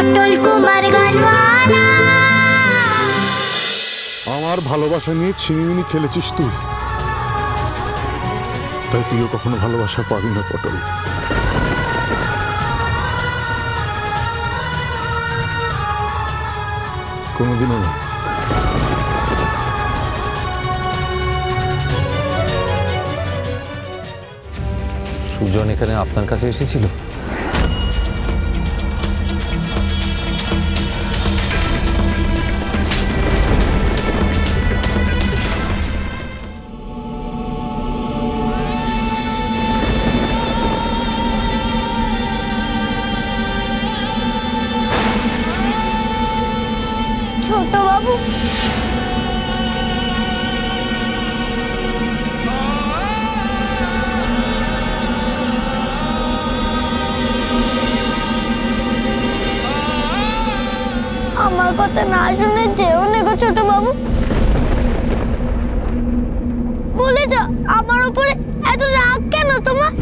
পটল কুমার গানওয়ালা। আমার ভালোবাসা নিয়ে ছিনিমিনি খেলেছিস তুই, তাই তুইও কখনো ভালোবাসা পাবি না পটল। কোনোদিনও না। সুজন এখানে আপনার কাছে এসেছিল? ছোট বাবু, আমার কথা না শুনে যেও না গো ছোট বাবু। বলে যা, আমার উপরে এত রাগ কেন তোমার?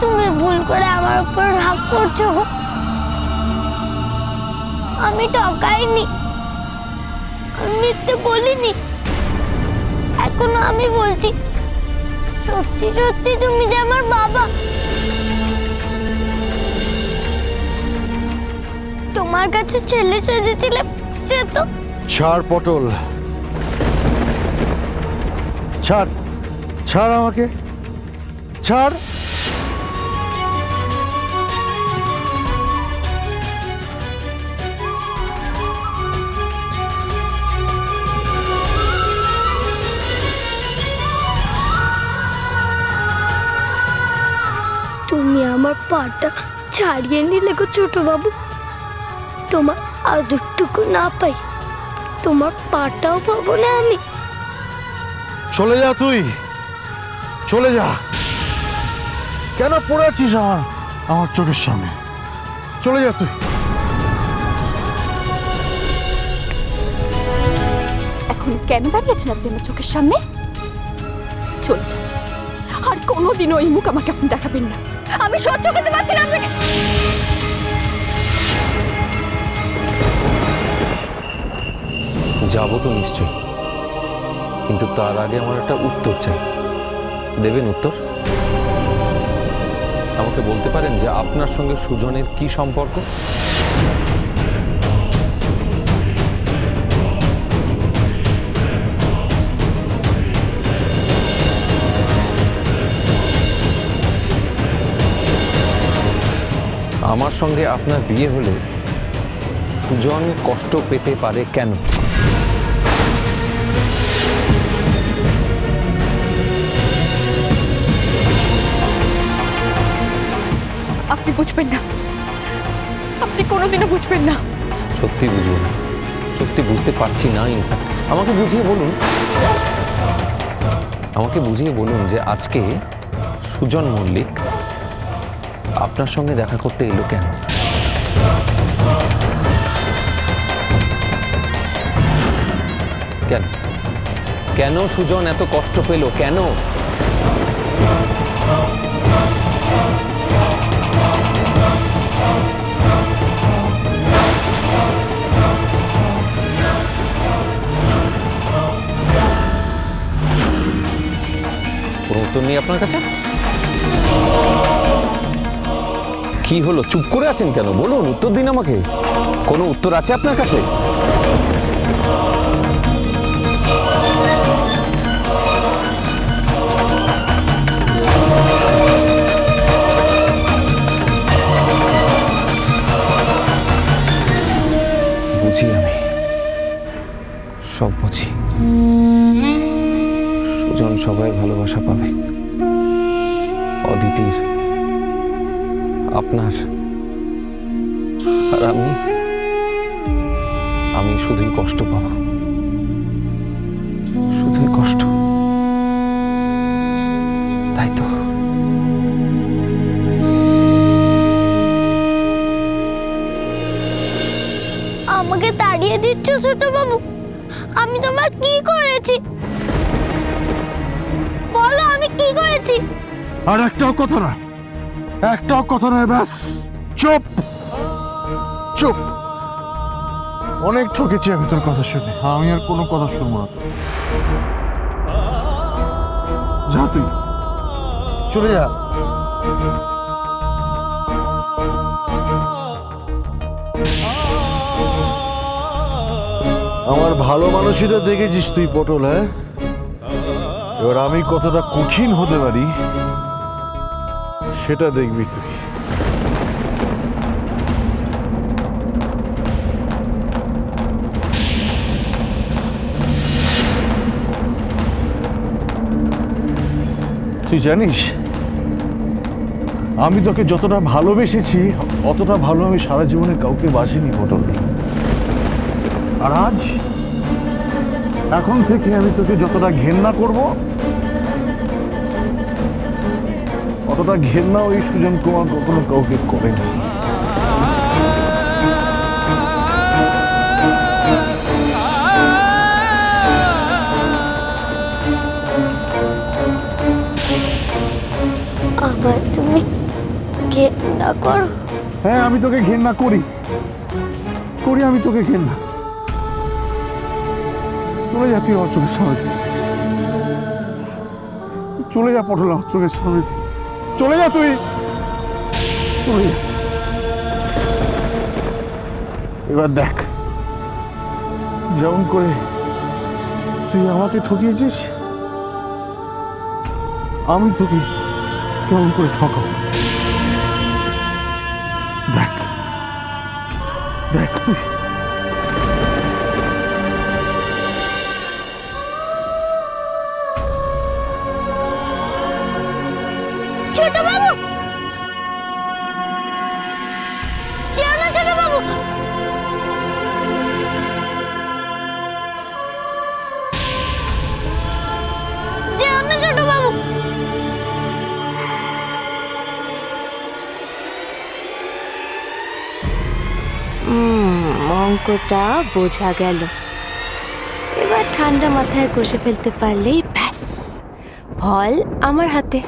তুমি ভুল করে আমার উপর রাগ করছো গো। আমি ঠকাইনি, আমি মিথ্যে বলিনি। এখনো আমি বলছি, সত্যি সত্যি তুমি যে আমার বাবা। তোমার কাছে ছেলে সেজেছিলাম, সে তো। ছাড় পটল, ছাড়, ছাড় আমাকে, ছাড়। তুমি আমার পাটা ছাড়িয়ে নিলে গো ছোট বাবু। তোমার আদরটুকু না পাই, তোমার পাটাও পাবো না আমি। চলে যা তুই, চলে যা। কেন পড়ে আছিস আমার চোখের সামনে? চলে যা তুই। এখন কেন দাঁড়িয়েছেন আপনি আমার চোখের সামনে? চলে যান, আর কোনোদিনও এই মুখ আমাকে আপনি দেখাবেন না। আমি সহ্য করতে পারছি না আপনাকে। যাবো তো নিশ্চয়ই, কিন্তু তার আগে আমার একটা উত্তর চাই। দেবেন উত্তর? আমাকে বলতে পারেন যে আপনার সঙ্গে সুজনের কি সম্পর্ক? আমার সঙ্গে আপনার বিয়ে হলে সুজন কষ্ট পেতে পারে কেন? আপনি বুঝবেন না, আপনি কোনোদিনও বুঝবেন না। সত্যি বুঝবো না, সত্যি বুঝতে পারছি না। ইনফ্যাক্ট আমাকে বুঝিয়ে বলুন, আমাকে বুঝিয়ে বলুন যে আজকে সুজন মল্লিক আপনার সঙ্গে দেখা করতে এলো কেন? কেন কেন সুজন এত কষ্ট পেল কেন? কোনো উত্তর নেই আপনার কাছে? কি হলো, চুপ করে আছেন কেন? বলুন, উত্তর দিন আমাকে। কোনো উত্তর আছে আপনার কাছে? বুঝি, আমি সব বুঝি। সুজন সবাই ভালোবাসা পাবে, অদিতির, আপনার, আর আমি শুধুই কষ্ট পাবো, শুধুই কষ্ট। তাই তো আমাকে তাড়িয়ে দিচ্ছ ছোট বাবু? আমি তোমার কি করেছি? বলো, আমি কি করেছি? আর একটাও কথা না, একটাও কথা নয়, ব্যাস চুপ চুপ, অনেক ঠকেছি আমি তোর কথা শুনে, আমি আর কোনো কথা শুনবো না। যা তুই চলে যা। আমার ভালো মানুষটা দেখেছিস তুই পটল, হ্যাঁ? এবার আমি কতটা কঠিন হতে পারি সেটা দেখবি তুই। তুই জানিস আমি তোকে যতটা ভালোবেসেছি অতটা ভালো আমি সারা জীবনে কাউকে বাসিনি পটল। আর আজ এখন থেকে আমি তোকে যতটা ঘেন্না করব অতটা ঘেন্না ওই সুজন কুমার কখনো কাউকে করেনি। আবার তুমি ঘেন্না করো? হ্যাঁ, আমি তোকে ঘেন্না করি, আমি তোকে ঘেন্না। চলে যা তুই আমার চোখের সামনে থেকে, চলে যা পটল আমার চোখের সামনে থেকে, চলে যা তুই, চলে যা। এবার দেখ যেমন করে তুই আমাকে ঠকিয়েছিস আমি তোকে কেমন করে ঠকাবো। দেখ দেখ তুই। ছোট বাবু, যেও না ছোট বাবু। যেও না ছোট বাবু। অঙ্কটা বোঝা গেল, এবার ঠান্ডা মাথায় কষে ফেলতে পারলেই ব্যাস, ফল আমার হাতে।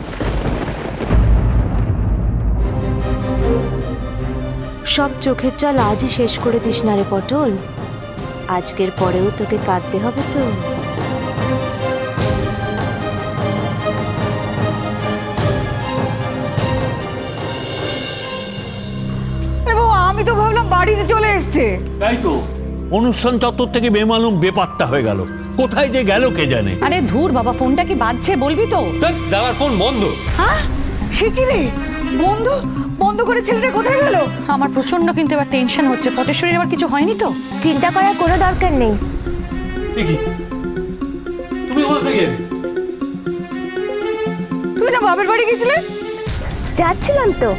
সব চোখের জল আজই শেষ করে দিস না রে পটল, আজকের পরেও তোকে কাঁদতে হবে তো। আমি তো ভাবলাম বাড়িতে চলে এসছে। তাই তো, অনুষ্ঠান চত্বর থেকে বেমালুম বেপাত্তা হয়ে গেল, কোথায় যে গেল কে জানে। আরে ধুর বাবা, ফোনটা কি বাজছে বলবি তো? দাদার ফোন বন্ধ। হ্যাঁ, সে কি রে, বন্ধ বন্ধ করে ছেলেটা কোথায় গেল? আমার প্রচন্ড কিন্তু এবার টেনশন হচ্ছে, পটেশ্বরীর আবার কিছু হয়নি তো? চিন্তা করার কোনো দরকার নেই। তুমি কোথা থেকে এলে? তুই না বাবার বাড়ি গেছিলে? যাচ্ছিলাম তো,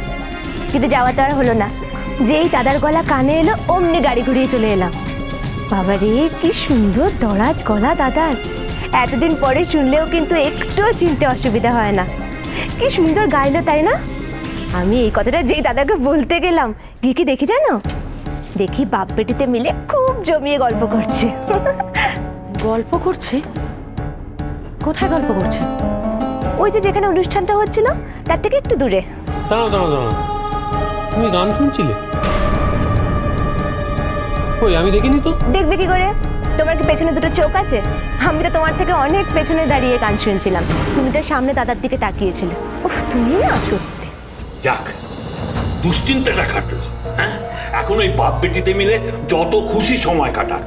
কিন্তু যাওয়া তো আর হলো না। যেই দাদার গলা কানে এলো অমনি গাড়ি ঘুরিয়ে চলে এলাম। বাবারে কি সুন্দর দরাজ গলা দাদার, এতদিন পরে শুনলেও কিন্তু একটুও চিনতে অসুবিধা হয় না। কি সুন্দর গাইলো তাই না? আমি এই কথাটা যেই দাদাকে বলতে গেলাম, গিয়ে কি দেখি জানো, দেখি বাপ বেটিতে মিলে খুব জমিয়ে গল্প করছে। গল্প করছে? কোথায় গল্প করছে? ওই যে যেখানে অনুষ্ঠানটা হচ্ছিল তার থেকে একটু দূরে। দাঁড়াও দাঁড়াও দাঁড়াও, তুমি গান শুনছিলে? ওই আমি দেখিনি তো। দেখবে কি করে, তোমার কি পেছনে দুটো চোখ আছে? আমি তো তোমার থেকে অনেক পেছনে দাঁড়িয়ে গান শুনছিলাম, তুমি তো সামনে দাদার দিকে তাকিয়েছিলে। উফ, তুমি না সত্যি। যাক, দুশ্চিন্তাটা কাটলো। হ্যাঁ, এখন ওই বাপ বেটিতে মিলে যত খুশি সময় কাটাক।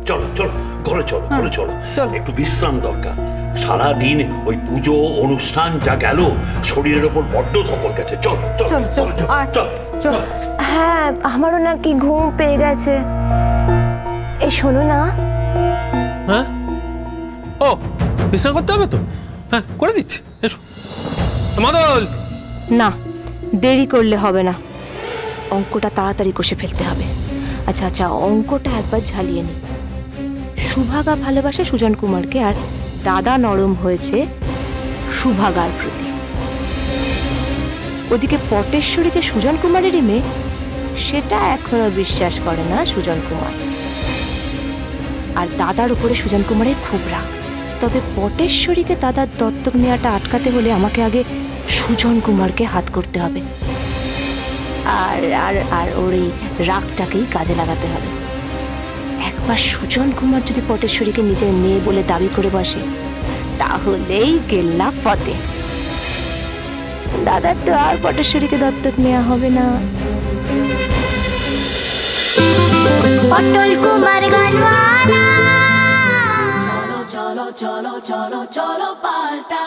চলো চলো ঘরে চলো, ঘরে চলো, একটু বিশ্রাম দরকার। সারাদিন ওই পুজো অনুষ্ঠান যা গেল, শরীরের ওপর বড্ড ধকল গেছে। চল চল চল চল চল। হ্যাঁ, আমারও নাকি ঘুম পেয়ে গেছে। এই শোনো না। হ্যাঁ, ও বিশ্রাম করতে হবে তো? হ্যাঁ, করে দিচ্ছি, এসো। মাদল, না, দেরি করলে হবে না, অঙ্কটা তাড়াতাড়ি কষে ফেলতে হবে। আচ্ছা আচ্ছা, অঙ্কটা একবার ঝালিয়ে নি। সুভাগা ভালোবাসে সুজন কুমারকে, আর দাদা নরম হয়েছে সুভাগার প্রতি। ওদিকে পটেশ্বরী যে সুজন কুমারেরই মেয়ে, সেটা এখনো বিশ্বাস করে না সুজন কুমার। আর দাদার উপরে সুজন কুমারের খুব রাগ। তবে পটেশ্বরীকে দাদার দত্তক নেওয়াটা আটকাতে হলে আমাকে আগে সুজন কুমারকে হাত করতে হবে। আর আর আর ওর এই রাগটাকেই কাজে লাগাতে হবে। একবার সুজন কুমার যদি পটেশ্বরীকে নিজের মেয়ে বলে দাবি করে বসে, তাহলেই গেল্লা ফতে। দাদার তো আর পটেশ্বরীকে দত্তক নেওয়া হবে না। পটল কুমার গানওয়ালা। চলো চলো চলো চলো চলো পাল্টা